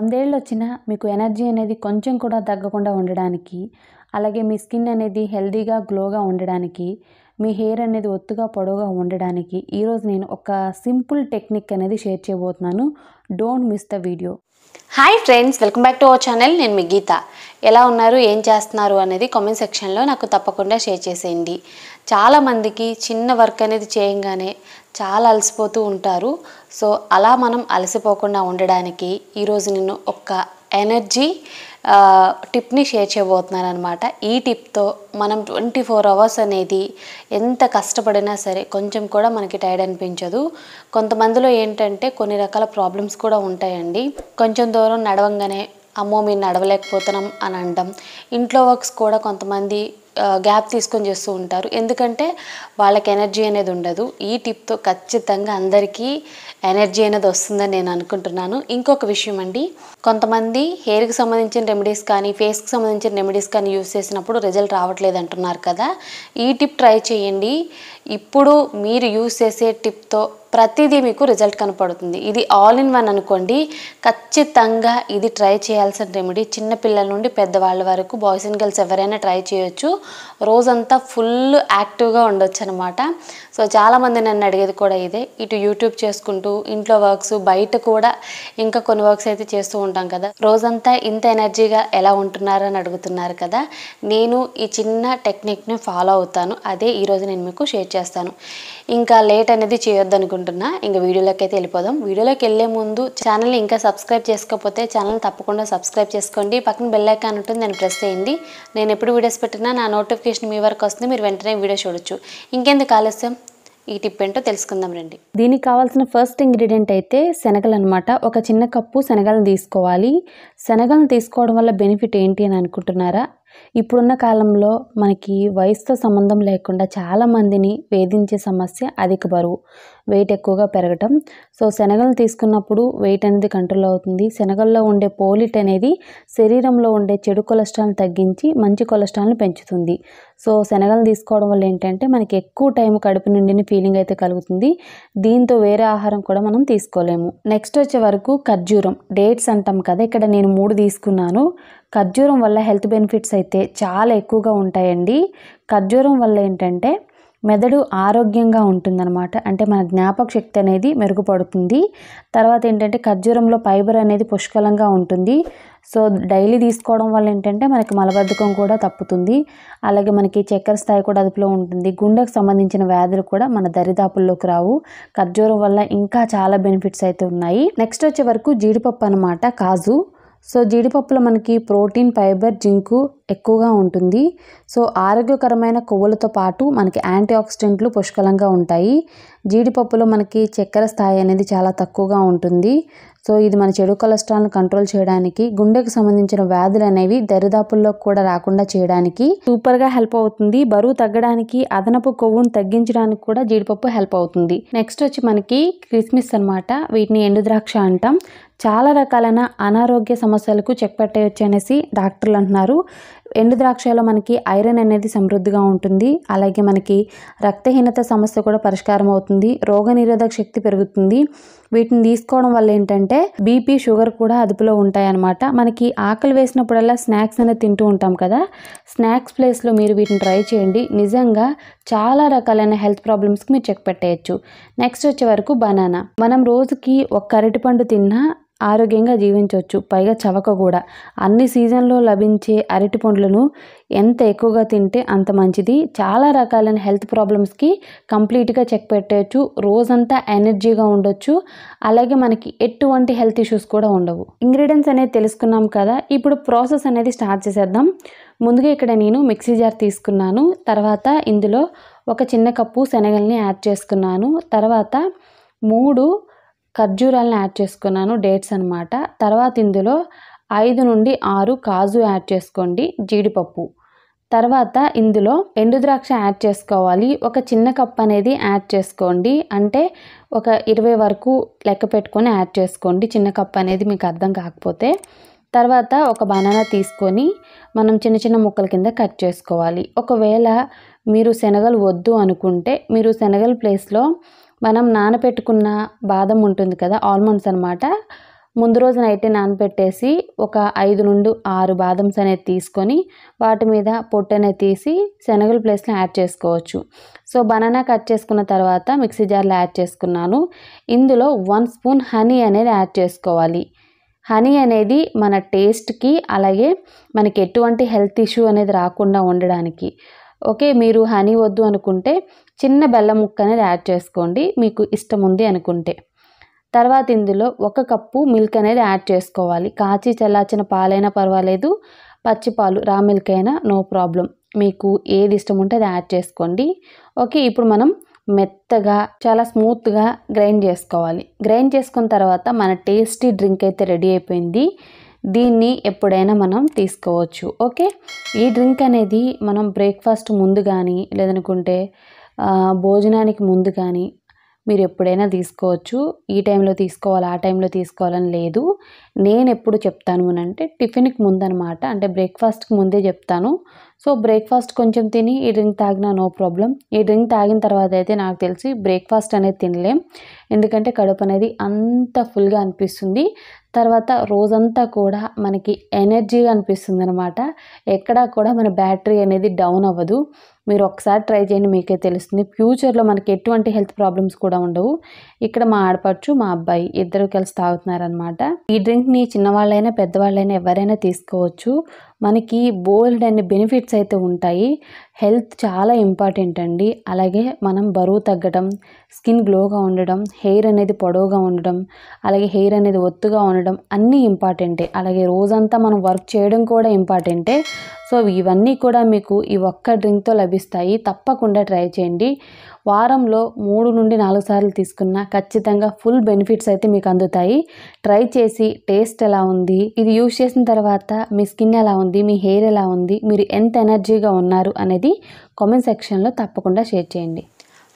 వందేళ్ళొచ్చినా మీకు ఎనర్జీ అనేది కొంచెం కూడా తగ్గకుండా ఉండడానికి, అలాగే మీ స్కిన్ అనేది హెల్తీగా, గ్లోగా ఉండడానికి, మీ హెయిర్ అనేది ఒత్తుగా, పొడవుగా ఉండడానికి ఈరోజు నేను ఒక సింపుల్ టెక్నిక్ అనేది షేర్ చేయబోతున్నాను. Don't miss the video. Hi friends, welcome back to our channel. నేను మీ గీత. ఎలా ఉన్నారు, ఏం చేస్తున్నారు అనేది కామెంట్ సెక్షన్లో నాకు తప్పకుండా షేర్ చేసేయండి. చాలామందికి చిన్న వర్క్ అనేది చేయంగానే చాలా అలసిపోతూ ఉంటారు. సో అలా మనం అలసిపోకుండా ఉండడానికి ఈరోజు నేను ఒక ఎనర్జీ టిప్ని షేర్ చేయబోతున్నాను అనమాట. ఈ టిప్తో మనం 24 అవర్స్ అనేది ఎంత కష్టపడినా సరే కొంచెం కూడా మనకి టైర్డ్ అనిపించదు. కొంతమందిలో ఏంటంటే కొన్ని రకాల ప్రాబ్లమ్స్ కూడా ఉంటాయండి. కొంచెం దూరం నడవంగానే అమ్మో మీరు నడవలేకపోతున్నాం అని అనడం, ఇంట్లో వర్క్స్ కూడా కొంతమంది గ్యాప్ తీసుకొని చేస్తూ ఉంటారు, ఎందుకంటే వాళ్ళకి ఎనర్జీ అనేది ఉండదు. ఈ టిప్తో ఖచ్చితంగా అందరికీ ఎనర్జీ అనేది వస్తుందని నేను అనుకుంటున్నాను. ఇంకొక విషయం అండి, కొంతమంది హెయిర్కి సంబంధించిన రెమెడీస్ కానీ ఫేస్కి సంబంధించిన రెమెడీస్ కానీ యూస్ చేసినప్పుడు రిజల్ట్ రావట్లేదు అంటున్నారు కదా. ఈ టిప్ ట్రై చేయండి. ఇప్పుడు మీరు యూస్ చేసే టిప్తో ప్రతిదీ మీకు రిజల్ట్ కనపడుతుంది. ఇది ఆల్ ఇన్ వన్ అనుకోండి. ఖచ్చితంగా ఇది ట్రై చేయాల్సిన రెమెడీ. చిన్నపిల్లల నుండి పెద్దవాళ్ళ వరకు, బాయ్స్ అండ్ గర్ల్స్ ఎవరైనా ట్రై చేయొచ్చు. రోజంతా ఫుల్ యాక్టివ్గా ఉండొచ్చు అనమాట. సో చాలామంది నన్ను అడిగేది కూడా ఇదే. ఇటు యూట్యూబ్ చేసుకుంటూ ఇంట్లో వర్క్స్, బయట కూడా ఇంకా కొన్ని వర్క్స్ అయితే చేస్తూ ఉంటాం కదా. రోజంతా ఇంత ఎనర్జీగా ఎలా ఉంటున్నారు అని అడుగుతున్నారు కదా. నేను ఈ చిన్న టెక్నిక్ని ఫాలో అవుతాను. అదే ఈరోజు నేను మీకు షేర్ చేస్తాను. ఇంకా లేట్ అనేది చేయొద్దు అనుకుంటున్నా. ఇంకా వీడియోలోకి అయితే వెళ్ళిపోదాం. వీడియోలోకి వెళ్ళే ముందు ఛానల్ని ఇంకా సబ్స్క్రైబ్ చేసుకోకపోతే ఛానల్ని తప్పకుండా సబ్స్క్రైబ్ చేసుకోండి. పక్కన బెల్ ఐకాన్ ఉంటుంది, దాన్ని ప్రెస్ చేయండి. నేను ఎప్పుడు వీడియోస్ పెట్టినా నా నోటిఫికేషన్ మీ వరకు వస్తుంది, మీరు వెంటనే వీడియో చూడొచ్చు. ఇంకెందుకు ఆలస్యం, ఈ టిప్ ఏంటో తెలుసుకుందాం రండి. దీనికి కావాల్సిన ఫస్ట్ ఇంగ్రీడియంట్ అయితే శనగలు అనమాట. ఒక చిన్న కప్పు శనగలను తీసుకోవాలి. శనగలను తీసుకోవడం వల్ల బెనిఫిట్ ఏంటి అని అనుకుంటున్నారా? ఇప్పుడున్న కాలంలో మనకి వయసుతో సంబంధం లేకుండా చాలామందిని వేధించే సమస్య అధిక బరువు, వెయిట్ ఎక్కువగా పెరగటం. సో శనగలను తీసుకున్నప్పుడు వెయిట్ అనేది కంట్రోల్ అవుతుంది. శనగల్లో ఉండే పోలిట్ అనేది శరీరంలో ఉండే చెడు కొలెస్ట్రాల్ని తగ్గించి మంచి కొలెస్ట్రాల్ని పెంచుతుంది. సో శనగలను తీసుకోవడం వల్ల ఏంటంటే మనకి ఎక్కువ టైం కడుపు నిండిన ఫీలింగ్ అయితే కలుగుతుంది. దీంతో వేరే ఆహారం కూడా మనం తీసుకోలేము. నెక్స్ట్ వచ్చే వరకు ఖర్జూరం, డేట్స్ అంటాం కదా. ఇక్కడ నేను 3 తీసుకున్నాను. ఖర్జూరం వల్ల హెల్త్ బెనిఫిట్స్ అయితే చాలా ఎక్కువగా ఉంటాయండి. ఖర్జూరం వల్ల ఏంటంటే మెదడు ఆరోగ్యంగా ఉంటుందన్నమాట. అంటే మన జ్ఞాపక శక్తి అనేది మెరుగుపడుతుంది. తర్వాత ఏంటంటే ఖర్జూరంలో ఫైబర్ అనేది పుష్కలంగా ఉంటుంది. సో డైలీ తీసుకోవడం వల్ల ఏంటంటే మనకి మలబద్ధకం కూడా తప్పుతుంది. అలాగే మనకి చక్కెర స్థాయి కూడా అదుపులో ఉంటుంది. గుండెకు సంబంధించిన వ్యాధులు కూడా మన దరిదాపుల్లోకి రావు. ఖర్జూరం వల్ల ఇంకా చాలా బెనిఫిట్స్ అయితే ఉన్నాయి. నెక్స్ట్ వచ్చే వరకు జీడిపప్పు అనమాట, కాజు. సో జీడిపప్పులో మనకి ప్రోటీన్, ఫైబర్, జింకు ఎక్కువగా ఉంటుంది. సో ఆరోగ్యకరమైన కొవ్వులతో పాటు మనకి యాంటీ ఆక్సిడెంట్లు పుష్కలంగా ఉంటాయి. జీడిపప్పులో మనకి చక్కెర స్థాయి అనేది చాలా తక్కువగా ఉంటుంది. సో ఇది మన చెడు కొలెస్ట్రాల్ని కంట్రోల్ చేయడానికి, గుండెకు సంబంధించిన వ్యాధులు అనేవి దరిదాపుల్లో కూడా రాకుండా చేయడానికి సూపర్గా హెల్ప్ అవుతుంది. బరువు తగ్గడానికి, అదనపు కొవ్వును తగ్గించడానికి కూడా జీడిపప్పు హెల్ప్ అవుతుంది. నెక్స్ట్ వచ్చి మనకి కిస్మిస్ అనమాట. వీటిని ఎండు ద్రాక్ష అంటాం. చాలా రకాలైన అనారోగ్య సమస్యలకు చెక్ పెట్టవచ్చు అనేసి డాక్టర్లు అంటున్నారు. ఎండు ద్రాక్షలో మనకి ఐరన్ అనేది సమృద్ధిగా ఉంటుంది. అలాగే మనకి రక్తహీనత సమస్య కూడా పరిష్కారం అవుతుంది. రోగనిరోధక శక్తి పెరుగుతుంది. వీటిని తీసుకోవడం వల్ల ఏంటంటే బీపీ, షుగర్ కూడా అదుపులో ఉంటాయన్నమాట. మనకి ఆకలి వేసినప్పుడల్లా స్నాక్స్ అనేది తింటూ ఉంటాం కదా. స్నాక్స్ ప్లేస్లో మీరు వీటిని ట్రై చేయండి. నిజంగా చాలా రకాలైన హెల్త్ ప్రాబ్లమ్స్కి మీరు చెక్ పెట్టేయచ్చు. నెక్స్ట్ వచ్చే వరకు బనానా. మనం రోజుకి ఒక అరటిపండు తిన్నా ఆరోగ్యంగా జీవించవచ్చు, పైగా చవక కూడా. అన్ని సీజన్లో లభించే అరటి పండ్లను ఎంత ఎక్కువగా తింటే అంత మంచిది. చాలా రకాలైన హెల్త్ ప్రాబ్లమ్స్కి కంప్లీట్గా చెక్ పెట్టవచ్చు. రోజంతా ఎనర్జీగా ఉండొచ్చు. అలాగే మనకి ఎటువంటి హెల్త్ ఇష్యూస్ కూడా ఉండవు. ఇంగ్రీడియంట్స్ అనేది తెలుసుకున్నాం కదా. ఇప్పుడు ప్రాసెస్ అనేది స్టార్ట్ చేసేద్దాం. ముందుగా ఇక్కడ నేను మిక్సీ జార్ తీసుకున్నాను. తర్వాత ఇందులో ఒక చిన్న కప్పు శనగల్ని యాడ్ చేసుకున్నాను. తర్వాత 3 ఖర్జూరాలను యాడ్ చేసుకున్నాను, డేట్స్ అనమాట. తర్వాత ఇందులో 5 నుండి 6 కాజు యాడ్ చేసుకోండి, జీడిపప్పు. తర్వాత ఇందులో ఎండు ద్రాక్ష యాడ్ చేసుకోవాలి. ఒక చిన్న కప్ అనేది యాడ్ చేసుకోండి. అంటే ఒక 20 వరకు లెక్క పెట్టుకొని యాడ్ చేసుకోండి, చిన్న కప్ అనేది మీకు అర్థం కాకపోతే. తర్వాత ఒక బనానా తీసుకొని మనం చిన్న చిన్న ముక్కల కింద కట్ చేసుకోవాలి. ఒకవేళ మీరు శనగలు వద్దు అనుకుంటే మీరు శనగల ప్లేస్లో మనం నానబెట్టుకున్న బాదం ఉంటుంది కదా, ఆల్మండ్స్ అనమాట, ముందు రోజు నైటే నానబెట్టేసి ఒక 5 నుండి 6 బాదమ్స్ అనేది తీసుకొని వాటి మీద పొట్టు అనేది తీసి శనగల ప్లేస్లో యాడ్ చేసుకోవచ్చు. సో బనానా కట్ చేసుకున్న తర్వాత మిక్సీ జార్లో యాడ్ చేసుకున్నాను. ఇందులో 1 స్పూన్ హనీ అనేది యాడ్ చేసుకోవాలి. హనీ అనేది మన టేస్ట్కి అలాగే మనకి ఎటువంటి హెల్త్ ఇష్యూ అనేది రాకుండా ఉండడానికి. ఓకే, మీరు హనీ వద్దు అనుకుంటే చిన్న బెల్లం ముక్క అనేది యాడ్ చేసుకోండి మీకు ఇష్టం ఉంది అనుకుంటే. తర్వాత ఇందులో 1 కప్పు మిల్క్ అనేది యాడ్ చేసుకోవాలి. కాచి చల్లార్చిన పాలైనా పర్వాలేదు, పచ్చి పాలు రా మిల్క్ అయినా నో ప్రాబ్లం, మీకు ఏది ఇష్టం ఉంటే అది యాడ్ చేసుకోండి. ఓకే, ఇప్పుడు మనం మెత్తగా చాలా స్మూత్గా గ్రైండ్ చేసుకోవాలి. గ్రైండ్ చేసుకున్న తర్వాత మన టేస్టీ డ్రింక్ అయితే రెడీ అయిపోయింది. దీన్ని ఎప్పుడైనా మనం తీసుకోవచ్చు. ఓకే, ఈ డ్రింక్ అనేది మనం బ్రేక్ఫాస్ట్ ముందు కానీ లేదనుకుంటే భోజనానికి ముందు కానీ మీరు ఎప్పుడైనా తీసుకోవచ్చు. ఈ టైంలో తీసుకోవాలి ఆ టైంలో తీసుకోవాలని లేదు. నేను ఎప్పుడు చెప్తాను అని అంటే టిఫిన్కి ముందు అనమాట, అంటే బ్రేక్ఫాస్ట్కి ముందే చెప్తాను. సో బ్రేక్ఫాస్ట్ కొంచెం తిని ఈ డ్రింక్ తాగినా నో ప్రాబ్లం. ఈ డ్రింక్ తాగిన తర్వాత అయితే నాకు తెలిసి బ్రేక్ఫాస్ట్ అనేది తినలేం, ఎందుకంటే కడుపు అనేది అంత ఫుల్గా అనిపిస్తుంది. తర్వాత రోజంతా కూడా మనకి ఎనర్జీగా అనిపిస్తుంది అనమాట. ఎక్కడా కూడా మన బ్యాటరీ అనేది డౌన్ అవ్వదు. మీరు ఒకసారి ట్రై చేయండి, మీకే తెలుస్తుంది. ఫ్యూచర్లో మనకి ఎటువంటి హెల్త్ ప్రాబ్లమ్స్ కూడా ఉండవు. ఇక్కడ మా ఆడపడుచు మా అబ్బాయి ఇద్దరు కలిసి తాగుతున్నారనమాట. ఈ డ్రింక్ని చిన్నవాళ్ళైనా పెద్దవాళ్ళైనా ఎవరైనా తీసుకోవచ్చు. మనకి బోల్డ్ అనే బెనిఫిట్స్ అయితే ఉంటాయి. హెల్త్ చాలా ఇంపార్టెంట్ అండి. అలాగే మనం బరువు తగ్గడం, స్కిన్ గ్లోగా ఉండడం, హెయిర్ అనేది పొడవుగా ఉండడం, అలాగే హెయిర్ అనేది ఒత్తుగా ఉండడం అన్నీ ఇంపార్టెంటే. అలాగే రోజంతా మనం వర్క్ చేయడం కూడా ఇంపార్టెంటే. సో ఇవన్నీ కూడా మీకు ఈ ఒక్క డ్రింక్తో లభిస్తాయి. తప్పకుండా ట్రై చేయండి. వారంలో 3 నుండి 4 సార్లు తీసుకున్నా ఖచ్చితంగా ఫుల్ బెనిఫిట్స్ అయితే మీకు అందుతాయి. ట్రై చేసి టేస్ట్ ఎలా ఉంది, ఇది యూజ్ చేసిన తర్వాత మీ స్కిన్ ఎలా ఉంది, మీ హెయిర్ ఎలా ఉంది, మీరు ఎంత ఎనర్జీగా ఉన్నారు అనేది కామెంట్ సెక్షన్లో తప్పకుండా షేర్ చేయండి.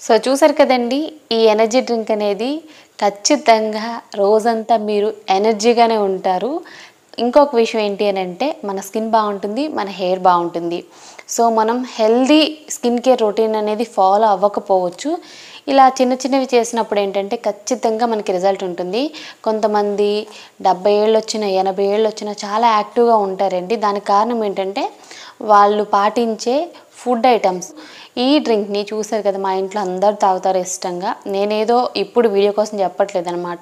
సో చూసారు కదండి, ఈ ఎనర్జీ డ్రింక్ అనేది ఖచ్చితంగా రోజంతా మీరు ఎనర్జీగానే ఉంటారు. ఇంకొక విషయం ఏంటి అని అంటే మన స్కిన్ బాగుంటుంది, మన హెయిర్ బాగుంటుంది. సో మనం హెల్దీ స్కిన్ కేర్ రొటీన్ అనేది ఫాలో అవ్వకపోవచ్చు. ఇలా చిన్న చిన్నవి చేసినప్పుడు ఏంటంటే ఖచ్చితంగా మనకి రిజల్ట్ ఉంటుంది. కొంతమంది 70 ఏళ్ళు వచ్చినా 80 ఏళ్ళు వచ్చినా చాలా యాక్టివ్గా ఉంటారండి. దానికి కారణం ఏంటంటే వాళ్ళు పాటించే ఫుడ్ ఐటమ్స్. ఈ డ్రింక్ని చూసారు కదా, మా ఇంట్లో అందరు తాగుతారు ఇష్టంగా. నేనేదో ఇప్పుడు వీడియో కోసం చెప్పట్లేదు అనమాట.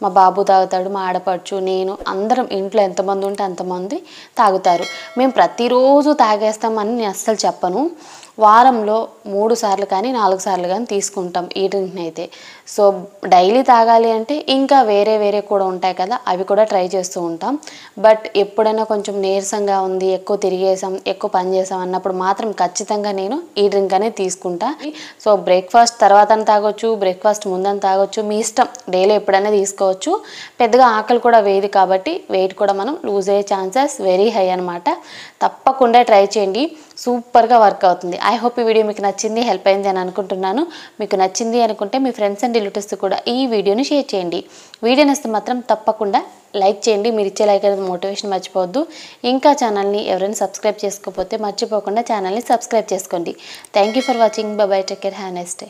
మా బాబు తాగుతాడు, మా ఆడపడుచు, నేను, అందరం ఇంట్లో ఎంతమంది ఉంటే అంతమంది తాగుతారు. మేము ప్రతిరోజు తాగేస్తామని నేను అస్సలు చెప్పను. వారంలో 3 సార్లు కానీ 4 సార్లు కానీ తీసుకుంటాం ఈ డ్రింక్ని అయితే. సో డైలీ తాగాలి అంటే ఇంకా వేరే కూడా ఉంటాయి కదా, అవి కూడా ట్రై చేస్తూ ఉంటాం. బట్ ఎప్పుడైనా కొంచెం నీరసంగా ఉంది, ఎక్కువ తిరిగేసాం, ఎక్కువ పని చేసాం అన్నప్పుడు మాత్రం ఖచ్చితంగా నేను ఈ డ్రింక్ అనేది తీసుకుంటా. సో బ్రేక్ఫాస్ట్ తర్వాత తాగొచ్చు, బ్రేక్ఫాస్ట్ ముందని తాగొచ్చు, మీ ఇష్టం. డైలీ ఎప్పుడైనా తీసుకోవచ్చు. పెద్దగా ఆకలి కూడా వేయదు కాబట్టి వెయిట్ కూడా మనం లూజ్ అయ్యే ఛాన్సెస్ వెరీ హై అనమాట. తప్పకుండా ట్రై చేయండి, సూపర్గా వర్క్ అవుతుంది. ఐ హోప్ ఈ వీడియో మీకు నచ్చింది, హెల్ప్ అయింది అని అనుకుంటున్నాను. మీకు నచ్చింది అనుకుంటే మీ ఫ్రెండ్స్ అండ్ రిలేటివ్స్ కూడా ఈ వీడియోని షేర్ చేయండి. వీడియో నచ్చితే మాత్రం తప్పకుండా లైక్ చేయండి. మీరు ఇచ్చే లైక్ అనేది మోటివేషన్ మర్చిపోవద్దు. ఇంకా ఛానల్ని ఎవరైనా సబ్స్క్రైబ్ చేసుకోకపోతే మర్చిపోకుండా ఛానల్ని సబ్స్క్రైబ్ చేసుకోండి. Thank you for watching. By by, take care, have a nice day.